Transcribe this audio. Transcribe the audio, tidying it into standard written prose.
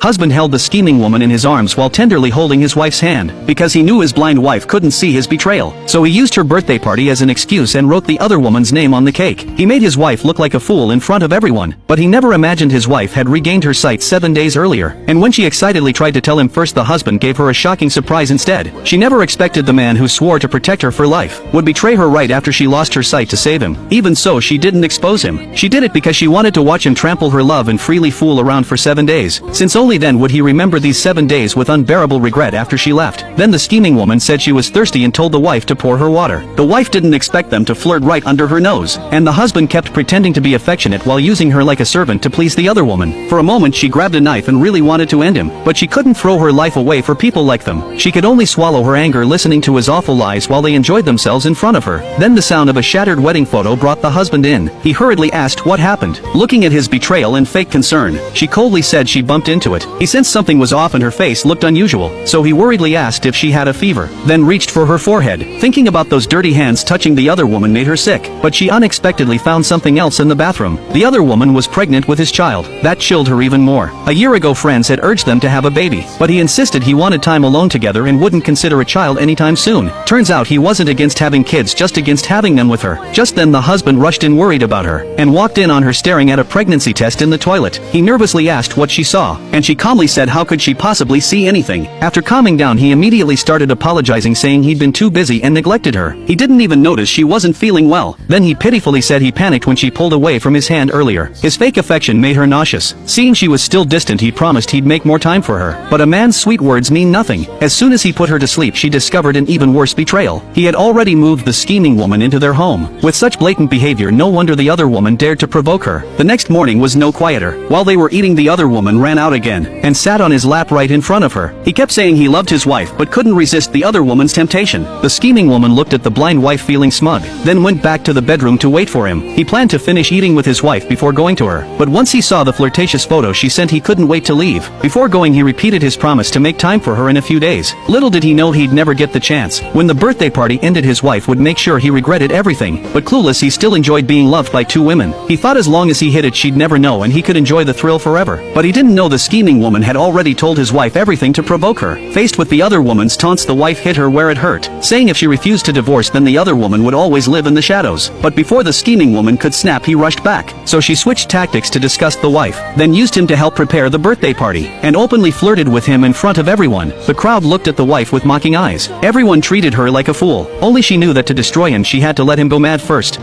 Husband held the scheming woman in his arms while tenderly holding his wife's hand, because he knew his blind wife couldn't see his betrayal. So he used her birthday party as an excuse and wrote the other woman's name on the cake. He made his wife look like a fool in front of everyone, but he never imagined his wife had regained her sight 7 days earlier. And when she excitedly tried to tell him first, the husband gave her a shocking surprise instead. She never expected the man who swore to protect her for life would betray her right after she lost her sight to save him. Even so, she didn't expose him. She did it because she wanted to watch him trample her love and freely fool around for 7 days, since only then would he remember these 7 days with unbearable regret after she left. Then the scheming woman said she was thirsty and told the wife to pour her water. The wife didn't expect them to flirt right under her nose, and the husband kept pretending to be affectionate while using her like a servant to please the other woman. For a moment she grabbed a knife and really wanted to end him, but she couldn't throw her life away for people like them. She could only swallow her anger listening to his awful lies while they enjoyed themselves in front of her. Then the sound of a shattered wedding photo brought the husband in. He hurriedly asked what happened. Looking at his betrayal and fake concern, she coldly said she bumped into it. He sensed something was off and her face looked unusual, so he worriedly asked if she had a fever, then reached for her forehead. Thinking about those dirty hands touching the other woman made her sick, but she unexpectedly found something else in the bathroom. The other woman was pregnant with his child. That chilled her even more. A year ago friends had urged them to have a baby, but he insisted he wanted time alone together and wouldn't consider a child anytime soon. Turns out he wasn't against having kids, just against having them with her. Just then the husband rushed in worried about her, and walked in on her staring at a pregnancy test in the toilet. He nervously asked what she saw, and she calmly said how could she possibly see anything. After calming down he immediately started apologizing, saying he'd been too busy and neglected her. He didn't even notice she wasn't feeling well. Then he pitifully said he panicked when she pulled away from his hand earlier. His fake affection made her nauseous. Seeing she was still distant, he promised he'd make more time for her. But a man's sweet words mean nothing. As soon as he put her to sleep, she discovered an even worse betrayal. He had already moved the scheming woman into their home. With such blatant behavior, no wonder the other woman dared to provoke her. The next morning was no quieter. While they were eating, the other woman ran out again and sat on his lap right in front of her. He kept saying he loved his wife but couldn't resist the other woman's temptation. The scheming woman looked at the blind wife feeling smug, then went back to the bedroom to wait for him. He planned to finish eating with his wife before going to her, but once he saw the flirtatious photo she sent, he couldn't wait to leave. Before going, he repeated his promise to make time for her in a few days. Little did he know he'd never get the chance. When the birthday party ended, his wife would make sure he regretted everything, but clueless, he still enjoyed being loved by 2 women. He thought as long as he hid it, she'd never know and he could enjoy the thrill forever. But he didn't know the scheming woman had already told his wife everything to provoke her. Faced with the other woman's taunts, the wife hit her where it hurt, saying if she refused to divorce, then the other woman would always live in the shadows. But before the scheming woman could snap, he rushed back. So she switched tactics to disgust the wife, then used him to help prepare the birthday party, and openly flirted with him in front of everyone. The crowd looked at the wife with mocking eyes. Everyone treated her like a fool. Only she knew that to destroy him she had to let him go mad first.